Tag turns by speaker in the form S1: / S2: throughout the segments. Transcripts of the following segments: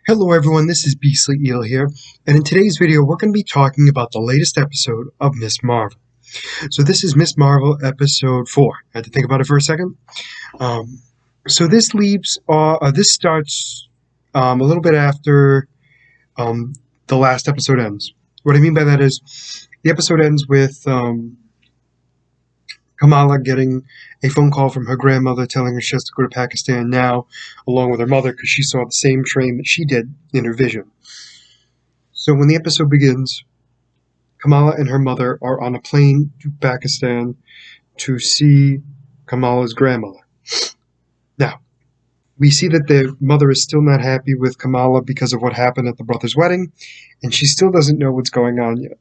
S1: Hello everyone, this is Beastly Eel here, and in today's video we're going to be talking about the latest episode of Miss Marvel. So this is Miss Marvel episode 4. I had to think about it for a second. Um, this starts a little bit after um, the last episode ends. What I mean by that is the episode ends with Kamala getting a phone call from her grandmother telling her she has to go to Pakistan now, along with her mother, because she saw the same train that she did in her vision. So when the episode begins, Kamala and her mother are on a plane to Pakistan to see Kamala's grandmother. Now, we see that their mother is still not happy with Kamala because of what happened at the brother's wedding, and she still doesn't know what's going on yet.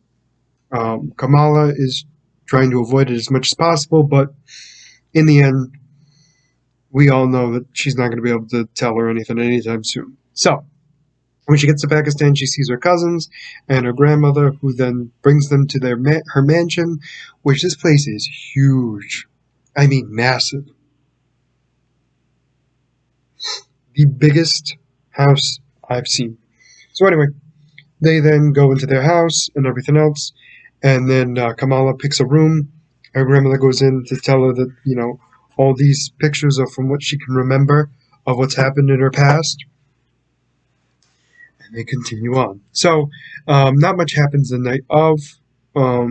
S1: Kamala is trying to avoid it as much as possible, but in the end, we all know that she's not going to be able to tell her anything anytime soon. So, when she gets to Pakistan, she sees her cousins and her grandmother, who then brings them to her mansion, which this place is huge. I mean, massive. The biggest house I've seen. So anyway, they then go into their house and everything else, and then Kamala picks a room. Her grandmother goes in to tell her that, all these pictures are from what she can remember of what's happened in her past. And they continue on. So, not much happens the night of, for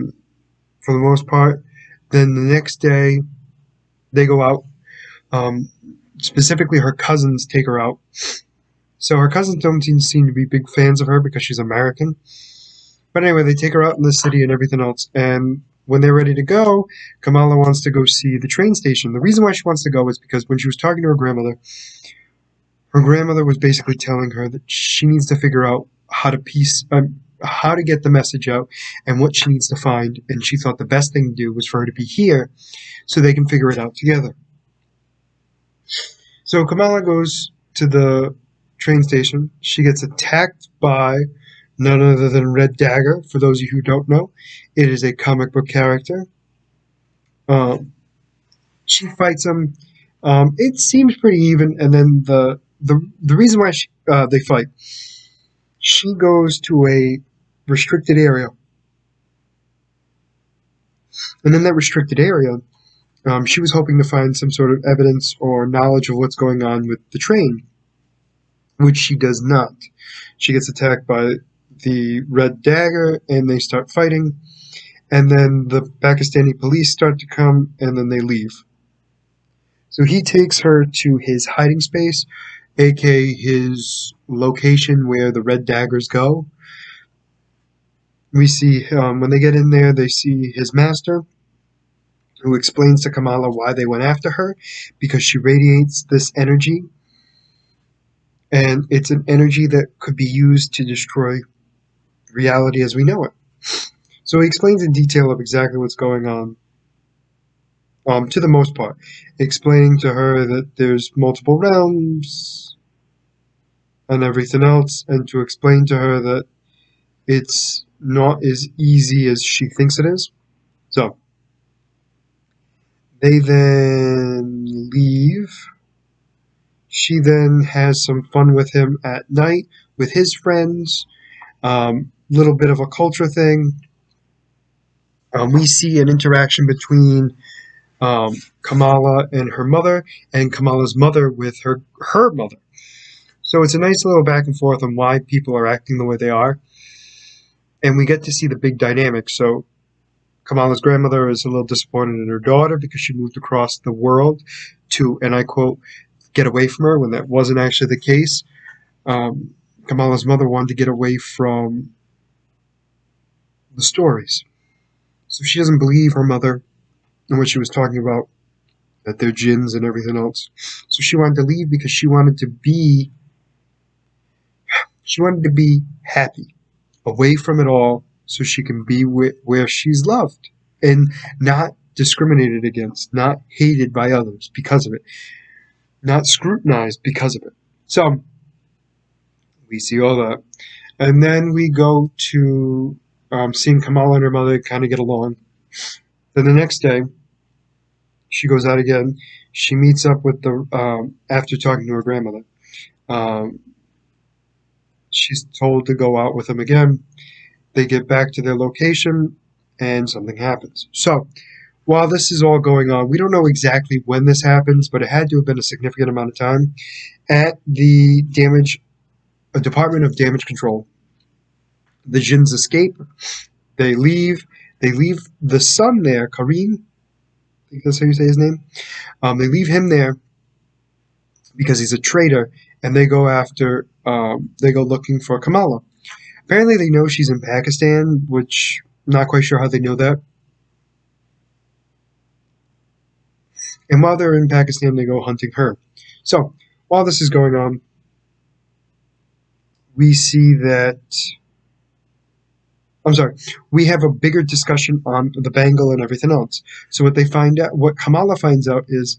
S1: the most part. Then the next day, they go out. Specifically, her cousins take her out. So her cousins don't seem to be big fans of her because she's American. But anyway, they take her out in the city and everything else. And when they're ready to go, Kamala wants to go see the train station. The reason why she wants to go is because when she was talking to her grandmother was basically telling her that she needs to figure out how to get the message out and what she needs to find. And she thought the best thing to do was for her to be here so they can figure it out together. So Kamala goes to the train station. She gets attacked by none other than Red Dagger. For those of you who don't know, it is a comic book character. She fights him. It seems pretty even, and then the reason why they fight, she goes to a restricted area, and in that restricted area, she was hoping to find some sort of evidence or knowledge of what's going on with the train, which she does not. She gets attacked by the Red Dagger, and they start fighting, and then the Pakistani police start to come, and then they leave. So he takes her to his hiding space, aka his location where the Red Daggers go. We see, when they get in there, they see his master, who explains to Kamala why they went after her, because she radiates this energy, and it's an energy that could be used to destroy reality as we know it. So he explains in detail of exactly what's going on, to the most part, explaining to her that there's multiple realms and everything else, and to explain to her that it's not as easy as she thinks it is. So, they then leave. She then has some fun with him at night with his friends. Little bit of a culture thing. We see an interaction between Kamala and her mother, and Kamala's mother with her mother. So it's a nice little back and forth on why people are acting the way they are. And we get to see the big dynamic. So Kamala's grandmother is a little disappointed in her daughter because she moved across the world to, and I quote, get away from her, when that wasn't actually the case. Kamala's mother wanted to get away from the stories. So she doesn't believe her mother and what she was talking about, that they're jinns and everything else. So she wanted to leave because she wanted to be happy, away from it all, so she can be where she's loved and not discriminated against, not hated by others because of it, not scrutinized because of it. So we see all that. And then we go to seeing Kamala and her mother kind of get along. Then the next day, she goes out again. She meets up with after talking to her grandmother. she's told to go out with him again. They get back to their location, and something happens. So, while this is all going on, we don't know exactly when this happens, but it had to have been a significant amount of time. At the Department of Damage Control, the Jinns escape. They leave. They leave the son there, Kareem. I think that's how you say his name. They leave him there because he's a traitor, and they go after. They go looking for Kamala. Apparently, they know she's in Pakistan, which I'm not quite sure how they know that. And while they're in Pakistan, they go hunting her. So, while this is going on, we see that. I'm sorry, we have a bigger discussion on the bangle and everything else. So what Kamala finds out is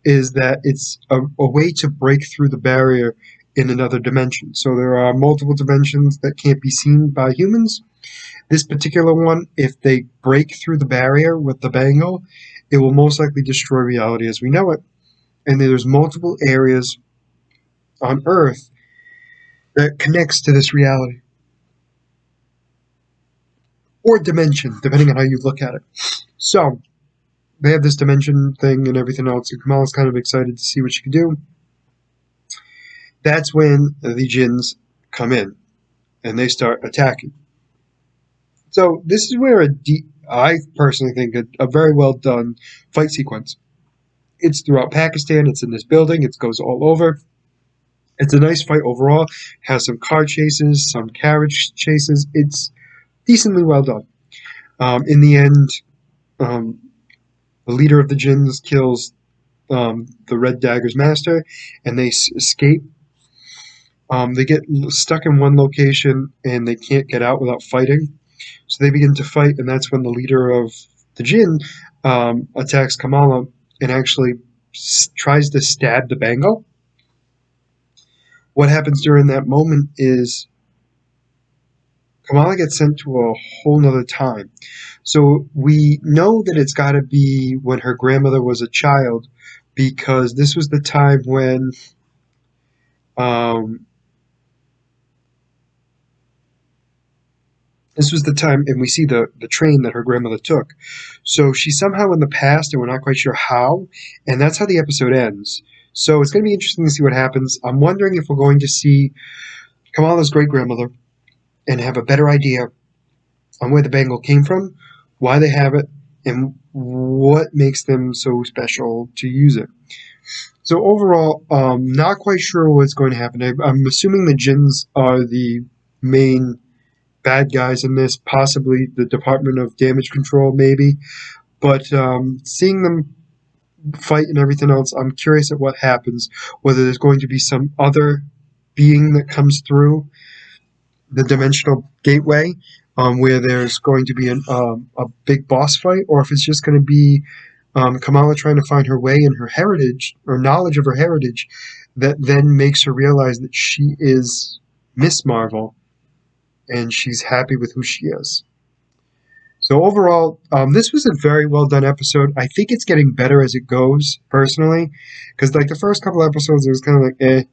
S1: that it's a way to break through the barrier in another dimension. So there are multiple dimensions that can't be seen by humans. This particular one, if they break through the barrier with the bangle, it will most likely destroy reality as we know it. And there's multiple areas on Earth that connects to this reality. Or dimension, depending on how you look at it. So, they have this dimension thing and everything else, and Kamala's kind of excited to see what she can do. That's when the Jinns come in, and they start attacking. So, this is where I personally think a very well done fight sequence. It's throughout Pakistan, it's in this building, it goes all over. It's a nice fight overall, has some car chases, some carriage chases, it's decently well done. In the end, the leader of the Jinns kills the Red Dagger's master, and they escape. They get stuck in one location, and they can't get out without fighting. So they begin to fight, and that's when the leader of the Jinn attacks Kamala and actually tries to stab the bangle. What happens during that moment is Kamala gets sent to a whole nother time. So we know that it's got to be when her grandmother was a child, because this was the time when and we see the train that her grandmother took. So she's somehow in the past, and we're not quite sure how, and that's how the episode ends. So it's going to be interesting to see what happens. I'm wondering if we're going to see Kamala's great-grandmother and have a better idea on where the bangle came from, why they have it, and what makes them so special to use it. So overall, not quite sure what's going to happen. I'm assuming the Jinns are the main bad guys in this, possibly the Department of Damage Control, maybe. But seeing them fight and everything else, I'm curious at what happens, whether there's going to be some other being that comes through the dimensional gateway, where there's going to be a big boss fight, or if it's just going to be Kamala trying to find her way in her heritage, or knowledge of her heritage, that then makes her realize that she is Miss Marvel, and she's happy with who she is. So overall, this was a very well done episode. I think it's getting better as it goes, personally, because like the first couple episodes, it was kind of like eh.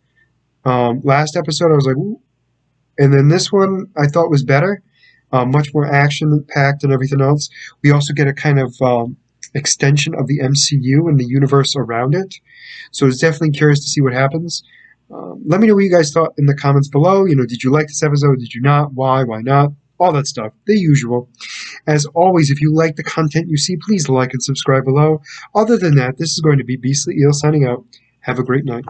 S1: Last episode, I was like, ooh. And then this one I thought was better, much more action-packed and everything else. We also get a kind of extension of the MCU and the universe around it. So it's definitely curious to see what happens. Let me know what you guys thought in the comments below. Did you like this episode? Did you not? Why? Why not? All that stuff. The usual. As always, if you like the content you see, please like and subscribe below. Other than that, this is going to be Beastly Eel signing out. Have a great night.